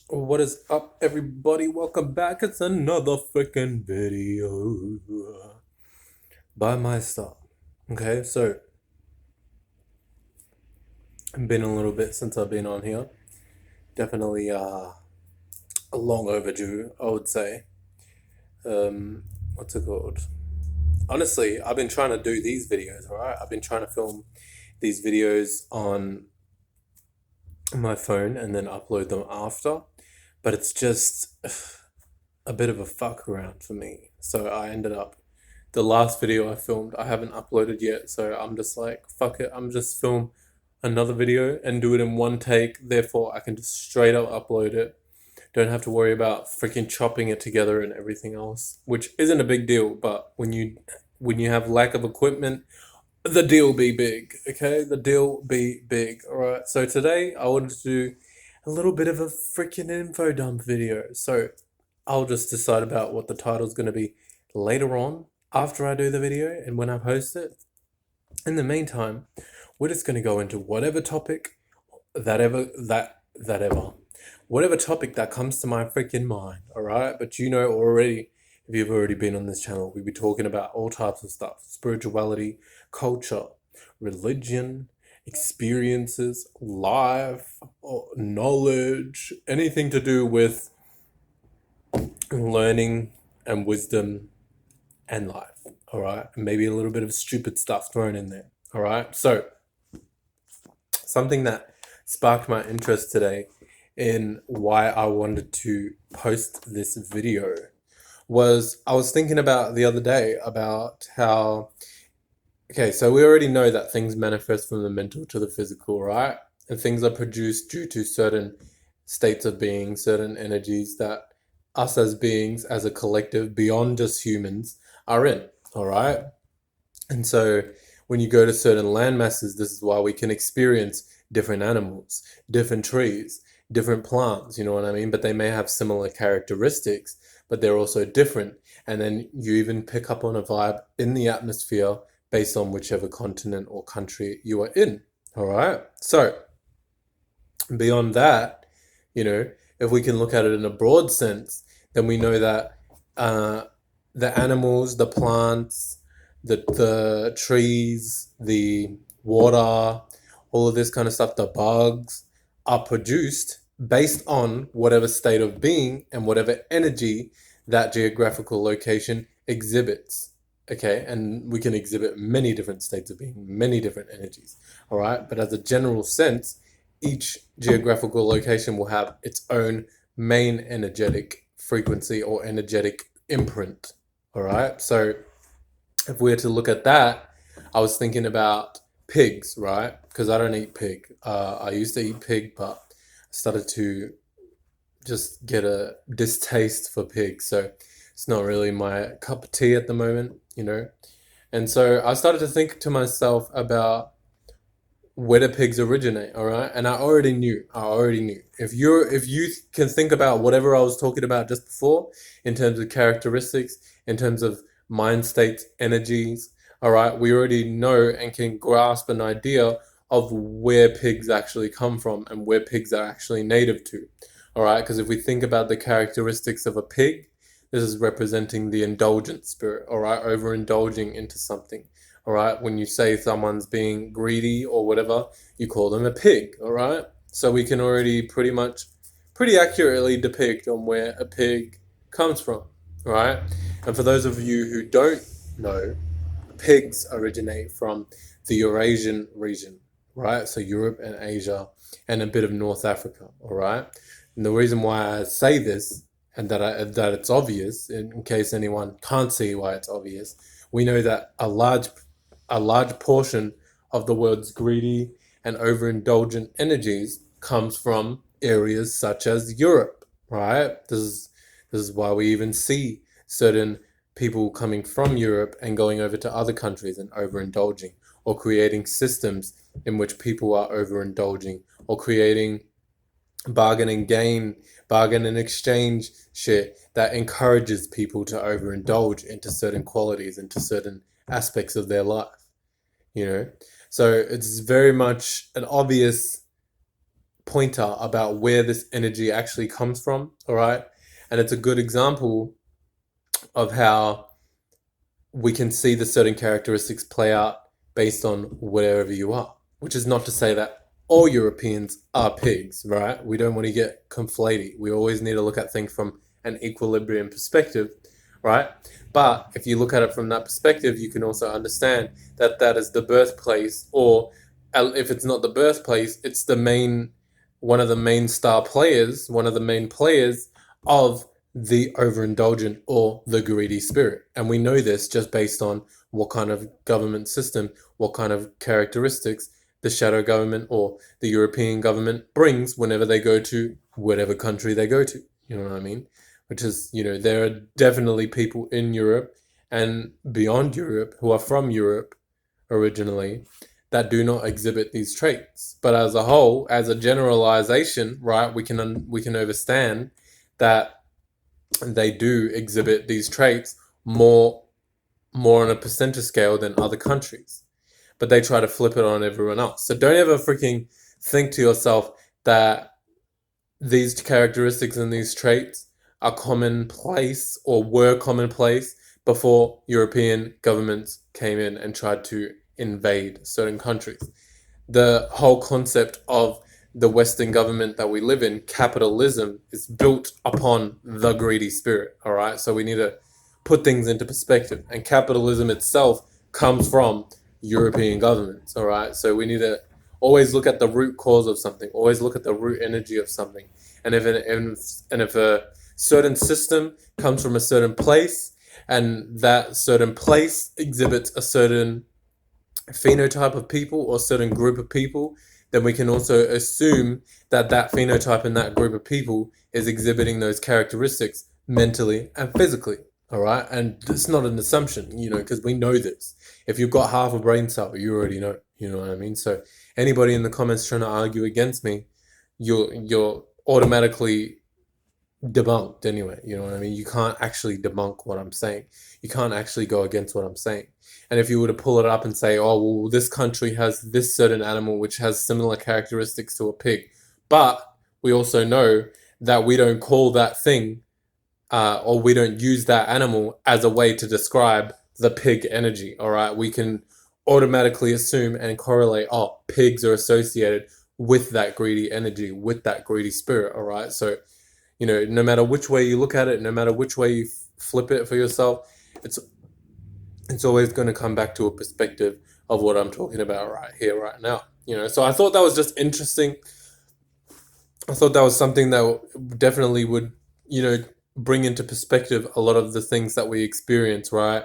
What is up, everybody? Welcome back. It's another freaking video by Mystar. Okay, so it's been a little bit since I've been on here. Definitely a long overdue, I would say. What's it called? Honestly, I've been trying to do these videos, alright? I've been trying to film these videos on my phone and then upload them after, but it's just a bit of a fuck around for me. So I ended up the last video I filmed, I haven't uploaded yet, so I'm just like, fuck it, I'm just film another video and do it in one take. Therefore, I can just straight up upload it. Don't have to worry about freaking chopping it together and everything else, which isn't a big deal. But when you have lack of equipment, the deal be big. Okay, the deal be big. All right. So today I wanted to do a little bit of a freaking info dump video. So I'll just decide about what the title's going to be later on after I do the video and when I post it. In the meantime, we're just going to go into whatever topic that ever whatever topic that comes to my freaking mind, all right? But you know already, if you've already been on this channel, we be talking about all types of stuff: spirituality, culture, religion, experiences, life, knowledge, anything to do with learning and wisdom and life, all right? And maybe a little bit of stupid stuff thrown in there, all right? So, something that sparked my interest today in why I wanted to post this video was I was thinking about the other day about how, okay, so we already know that things manifest from the mental to the physical, right? And things are produced due to certain states of being, certain energies that us as beings, as a collective, beyond just humans, are in, all right? And so when you go to certain land masses, this is why we can experience different animals, different trees, different plants, you know what I mean? But they may have similar characteristics, but they're also different. And then you even pick up on a vibe in the atmosphere based on whichever continent or country you are in. All right. So beyond that, you know, if we can look at it in a broad sense, then we know that uh, the animals, the plants, the trees, the water, all of this kind of stuff, the bugs are produced based on whatever state of being and whatever energy that geographical location exhibits. Okay, and we can exhibit many different states of being, many different energies. All right, but as a general sense, each geographical location will have its own main energetic frequency or energetic imprint. All right. So if we were to look at that, I was thinking about pigs, right? Because I don't eat pig. I used to eat pig, but I started to just get a distaste for pigs. So it's not really my cup of tea at the moment, you know? And so I started to think to myself about where do pigs originate, all right? And I already knew if you can think about whatever I was talking about just before in terms of characteristics, in terms of mind states, energies, all right, we already know and can grasp an idea of where pigs actually come from and where pigs are actually native to, all right? Because if we think about the characteristics of a pig, this is representing the indulgent spirit, all right, overindulging into something. All right, when you say someone's being greedy or whatever, you call them a pig. All right, so we can already pretty accurately depict on where a pig comes from. All right, and for those of you who don't know, pigs originate from the Eurasian region, right? So Europe and Asia and a bit of North Africa. All right, and the reason why I say this and that it's obvious, in case anyone can't see why it's obvious, we know that a large portion of the world's greedy and overindulgent energies comes from areas such as Europe, right? This is why we even see certain people coming from Europe and going over to other countries and overindulging, or creating systems in which people are overindulging, or creating bargain and gain, bargain and exchange shit that encourages people to overindulge into certain qualities, into certain aspects of their life, you know? So it's very much an obvious pointer about where this energy actually comes from, all right? And it's a good example of how we can see the certain characteristics play out based on wherever you are, which is not to say that all Europeans are pigs, right? We don't want to get conflated. We always need to look at things from an equilibrium perspective, right? But if you look at it from that perspective, you can also understand that that is the birthplace, or if it's not the birthplace, it's the main, one of the main star players, one of the main players of the overindulgent or the greedy spirit. And we know this just based on what kind of government system, what kind of characteristics the shadow government or the European government brings whenever they go to whatever country they go to. You know what I mean? Which is, there are definitely people in Europe and beyond Europe who are from Europe originally that do not exhibit these traits. But as a whole, as a generalization, right, we can understand that they do exhibit these traits more on a percentage scale than other countries. But they try to flip it on everyone else. So don't ever freaking think to yourself that these characteristics and these traits are commonplace or were commonplace before European governments came in and tried to invade certain countries. The whole concept of the Western government that we live in, capitalism, is built upon the greedy spirit, all right? So we need to put things into perspective. And capitalism itself comes from European governments, all right? So we need to always look at the root cause of something, always look at the root energy of something. And if a certain system comes from a certain place, and that certain place exhibits a certain phenotype of people or certain group of people, then we can also assume that that phenotype and that group of people is exhibiting those characteristics mentally and physically. All right. And it's not an assumption, because we know this. If you've got half a brain cell, you already know. You know what I mean? So anybody in the comments trying to argue against me, you're automatically debunked anyway. You know what I mean? You can't actually debunk what I'm saying. You can't actually go against what I'm saying. And if you were to pull it up and say, oh, well, this country has this certain animal which has similar characteristics to a pig, but we also know that we don't call that thing or we don't use that animal as a way to describe the pig energy, all right? We can automatically assume and correlate, oh, pigs are associated with that greedy energy, with that greedy spirit, all right? So, no matter which way you look at it, no matter which way you flip it for yourself, it's always going to come back to a perspective of what I'm talking about right here, right now. So I thought that was just interesting. I thought that was something that definitely would, bring into perspective a lot of the things that we experience, right?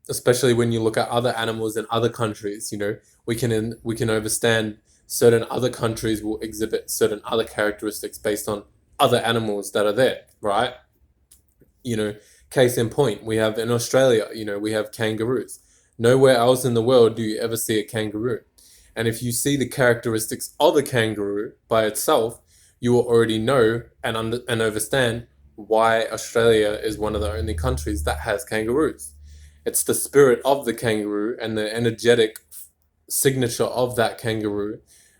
Especially when you look at other animals in other countries, we can understand certain other countries will exhibit certain other characteristics based on other animals that are there, right? Case in point, we have in Australia, we have kangaroos. Nowhere else in the world do you ever see a kangaroo. And if you see the characteristics of a kangaroo by itself, you will already know and understand why Australia is one of the only countries that has kangaroos. It's the spirit of the kangaroo and the energetic signature of that kangaroo,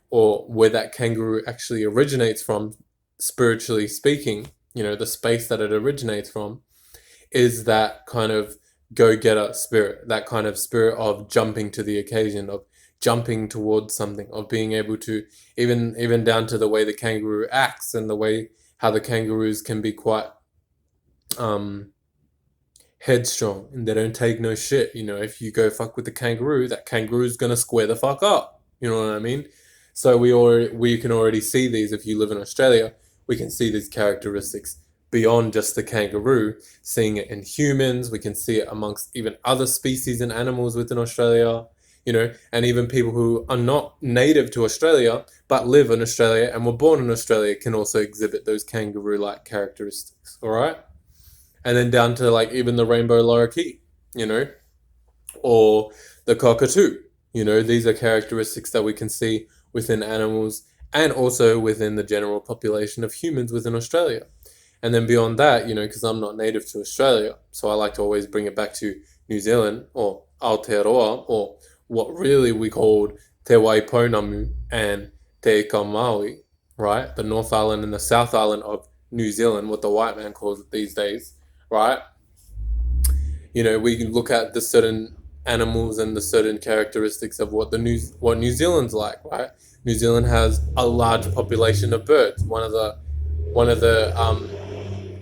or where that kangaroo actually originates from, spiritually speaking, the space that it originates from, is that kind of go-getter spirit, that kind of spirit of jumping to the occasion, of jumping towards something, of being able to, even down to the way the kangaroo acts and the way how the kangaroos can be quite headstrong and they don't take no shit. If you go fuck with the kangaroo, that kangaroo's gonna square the fuck up. You know what I mean? So we can already see these. If you live in Australia, we can see these characteristics beyond just the kangaroo, seeing it in humans. We can see it amongst even other species and animals within Australia, and even people who are not native to Australia but live in Australia and were born in Australia can also exhibit those kangaroo-like characteristics, all right? And then down to like even the rainbow lorikeet, or the cockatoo. These are characteristics that we can see within animals and also within the general population of humans within Australia. And then beyond that, because I'm not native to Australia, so I like to always bring it back to New Zealand, or Aotearoa, or what really we called Te Waipounamu and Te Ika Maui, right? The North Island and the South Island of New Zealand, what the white man calls it these days, right? We can look at the certain animals and the certain characteristics of what New Zealand's like, right? New Zealand has a large population of birds. One of the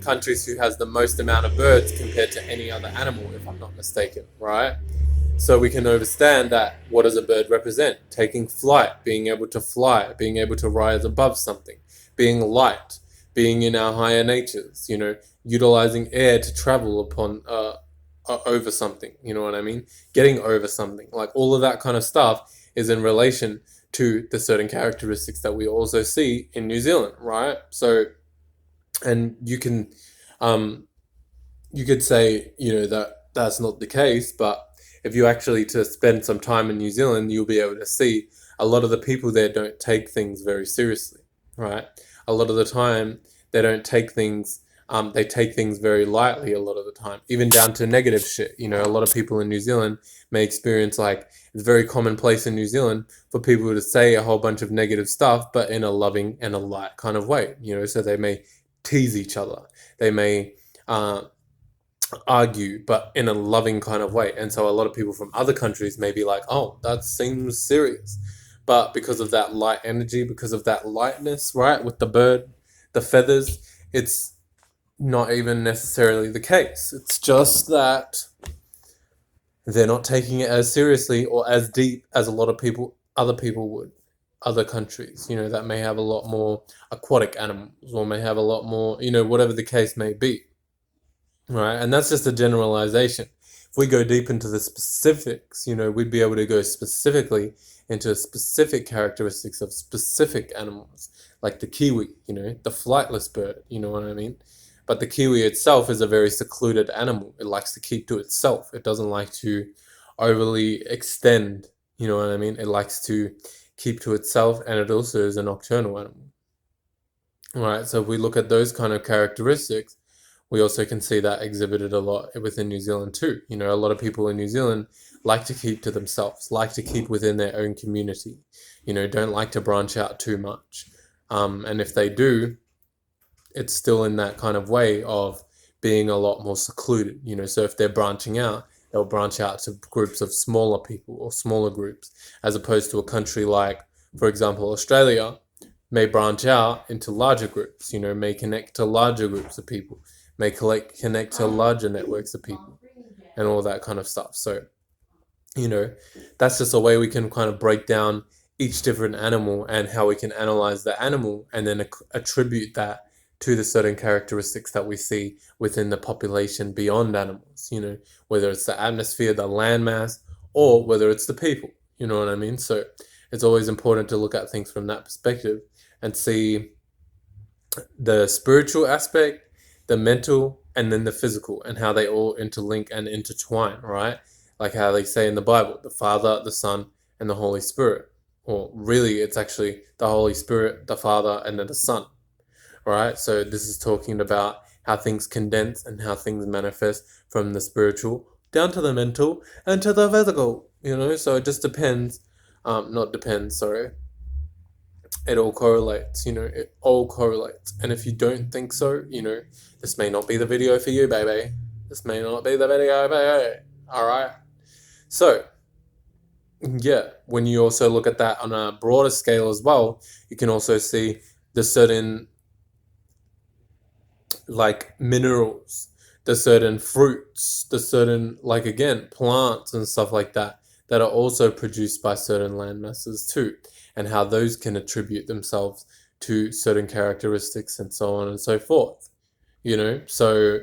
countries who has the most amount of birds compared to any other animal, if I'm not mistaken, right? So we can understand that what does a bird represent? Taking flight, being able to fly, being able to rise above something, being light, being in our higher natures, utilizing air to travel upon over something, you know what I mean? Getting over something. Like all of that kind of stuff is in relation to the certain characteristics that we also see in New Zealand, right? So, and you could say, that that's not the case, but if you actually to spend some time in New Zealand, you'll be able to see a lot of the people there don't take things very seriously, right? A lot of the time, they don't take things. They take things very lightly a lot of the time, even down to negative shit. A lot of people in New Zealand may experience like it's very commonplace in New Zealand for people to say a whole bunch of negative stuff, but in a loving and a light kind of way. So they may tease each other. They may argue, but in a loving kind of way. And so a lot of people from other countries may be like, oh, that seems serious. But because of that light energy, because of that lightness, right, with the bird, the feathers, it's not even necessarily the case. It's just that they're not taking it as seriously or as deep as a lot of other people would. Other countries, that may have a lot more aquatic animals or may have a lot more, whatever the case may be. Right, and that's just a generalization. If we go deep into the specifics, we'd be able to go specifically into specific characteristics of specific animals, like the kiwi, the flightless bird, you know what I mean? But the kiwi itself is a very secluded animal. It likes to keep to itself. It doesn't like to overly extend, you know what I mean? It likes to keep to itself, and it also is a nocturnal animal. Right, so if we look at those kind of characteristics, we also can see that exhibited a lot within New Zealand too. A lot of people in New Zealand like to keep to themselves, like to keep within their own community, don't like to branch out too much. And if they do, it's still in that kind of way of being a lot more secluded, so if they're branching out, they'll branch out to groups of smaller people or smaller groups, as opposed to a country like, for example, Australia may branch out into larger groups, may connect to larger groups of people, may connect to larger networks of people and all that kind of stuff. So, that's just a way we can kind of break down each different animal and how we can analyze the animal and then attribute that to the certain characteristics that we see within the population beyond animals, whether it's the atmosphere, the landmass, or whether it's the people, you know what I mean? So it's always important to look at things from that perspective and see the spiritual aspect, the mental, and then the physical, and how they all interlink and intertwine, right? Like how they say in the Bible, the Father, the Son, and the Holy Spirit. Or really, it's actually the Holy Spirit, the Father, and then the Son, right? So this is talking about how things condense and how things manifest from the spiritual down to the mental and to the physical, So it just depends. Not depends, sorry. It all correlates, it all correlates. And if you don't think so, this may not be the video for you, baby. This may not be the video, baby. All right. So, yeah, when you also look at that on a broader scale as well, you can also see the certain, like, minerals, the certain fruits, the certain, like, again, plants and stuff like that are also produced by certain land masses too, and how those can attribute themselves to certain characteristics and so on and so forth. So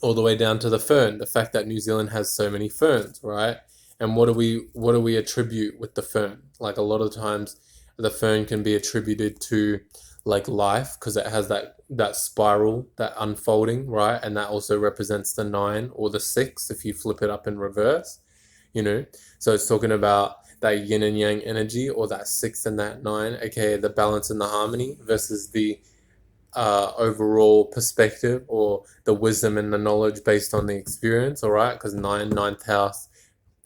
all the way down to the fern, the fact that New Zealand has so many ferns, right? And what do we attribute with the fern? Like a lot of times the fern can be attributed to like life because it has that spiral, that unfolding, right? And that also represents the 9 or the 6 if you flip it up in reverse, So it's talking about that yin and yang energy, or that 6 and that 9, aka the balance and the harmony, versus the overall perspective or the wisdom and the knowledge based on the experience, all right? Because ninth house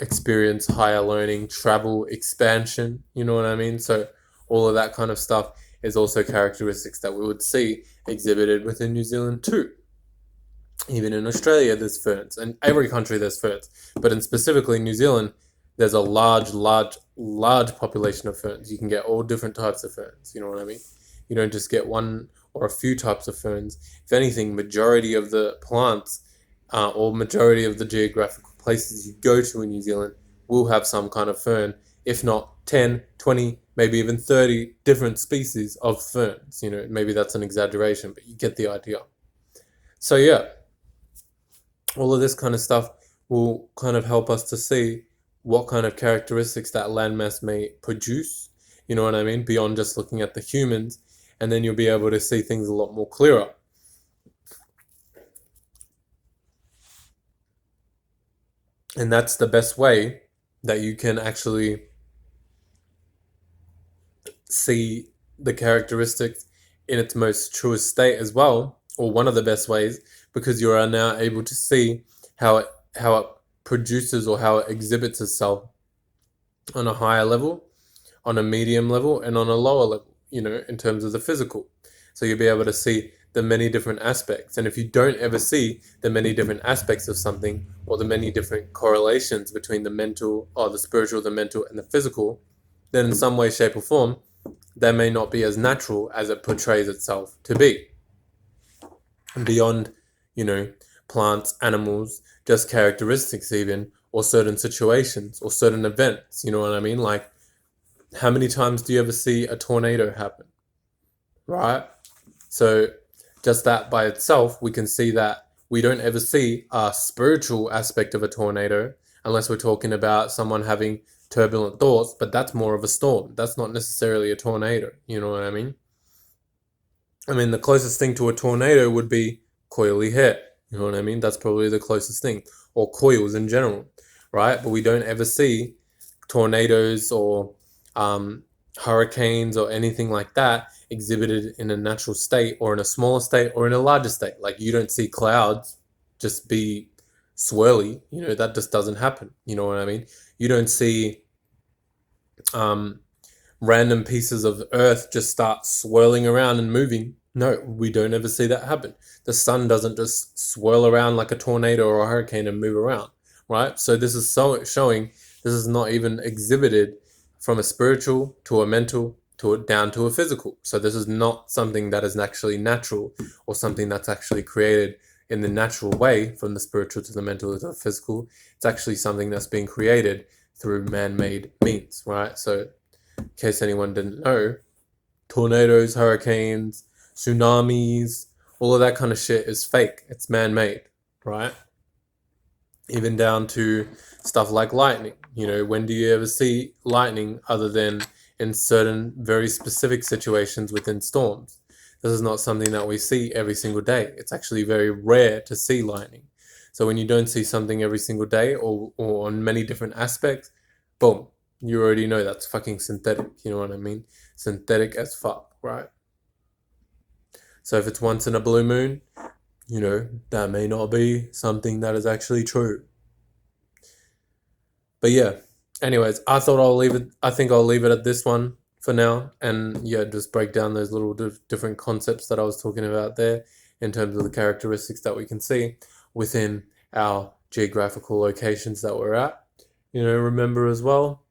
experience higher learning, travel, expansion, you know what I mean? So all of that kind of stuff is also characteristics that we would see exhibited within New Zealand too. Even in Australia, there's ferns, and every country there's ferns. But in specifically New Zealand, there's a large population of ferns. You can get all different types of ferns. You know what I mean? You don't just get one or a few types of ferns. If anything, majority of the plants or majority of the geographical places you go to in New Zealand will have some kind of fern, if not 10, 20, maybe even 30 different species of ferns. You know, maybe that's an exaggeration, but you get the idea. So yeah, all of this kind of stuff will kind of help us to see what kind of characteristics that landmass may produce, you know what I mean, beyond just looking at the humans, and then you'll be able to see things a lot more clearer. And that's the best way that you can actually see the characteristics in its most truest state as well, or one of the best ways, because you are now able to see how it produces or how it exhibits itself on a higher level, on a medium level, and on a lower level, you know, in terms of the physical. So you'll be able to see the many different aspects. And if you don't ever see the many different aspects of something, or the many different correlations between the mental or the spiritual, the mental, and the physical, then in some way, shape, or form, that may not be as natural as it portrays itself to be. And beyond, you know, plants, animals, just characteristics even, or certain situations, or certain events, you know what I mean? Like, how many times do you ever see a tornado happen? Right? So just that by itself, we can see that we don't ever see a spiritual aspect of a tornado unless we're talking about someone having turbulent thoughts, but that's more of a storm. That's not necessarily a tornado. You know what I mean? I mean, the closest thing to a tornado would be coily hair. You know what I mean? That's probably the closest thing, or coils in general, right? But we don't ever see tornadoes or hurricanes or anything like that exhibited in a natural state, or in a smaller state, or in a larger state. Like, you don't see clouds just be swirly, you know, that just doesn't happen. You know what I mean? You don't see random pieces of earth just start swirling around and moving. No, we don't ever see that happen. The sun doesn't just swirl around like a tornado or a hurricane and move around, right? So this is showing this is not even exhibited from a spiritual to a mental to down to a physical. So this is not something that is actually natural, or something that's actually created in the natural way from the spiritual to the mental to the physical. It's actually something that's being created through man-made means, right? So in case anyone didn't know, tornadoes, hurricanes, tsunamis, all of that kind of shit is fake. It's man-made, right? Even down to stuff like lightning. You know, when do you ever see lightning other than in certain very specific situations within storms? This is not something that we see every single day. It's actually very rare to see lightning. So when you don't see something every single day, or on many different aspects, boom, you already know that's fucking synthetic. You know what I mean? Synthetic as fuck, right? So if it's once in a blue moon, you know, that may not be something that is actually true. But yeah, anyways, I think I'll leave it at this one for now. And yeah, just break down those little different concepts that I was talking about there, in terms of the characteristics that we can see within our geographical locations that we're at. You know, remember as well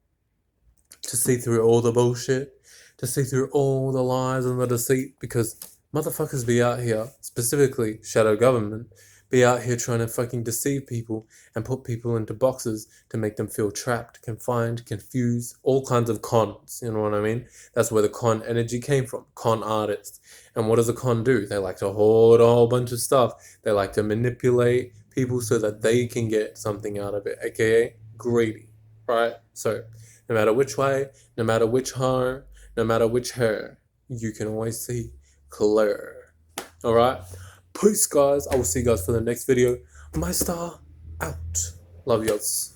to see through all the bullshit, to see through all the lies and the deceit, because motherfuckers be out here, specifically shadow government, be out here trying to fucking deceive people and put people into boxes to make them feel trapped, confined, confused, all kinds of cons, you know what I mean? That's where the con energy came from, con artists. And what does a con do? They like to hoard a whole bunch of stuff. They like to manipulate people so that they can get something out of it, aka greedy, right? So no matter which way, no matter which harm, no matter which hair, you can always see clear. Alright? Peace, guys. I will see you guys for the next video. Mystar out. Love yous.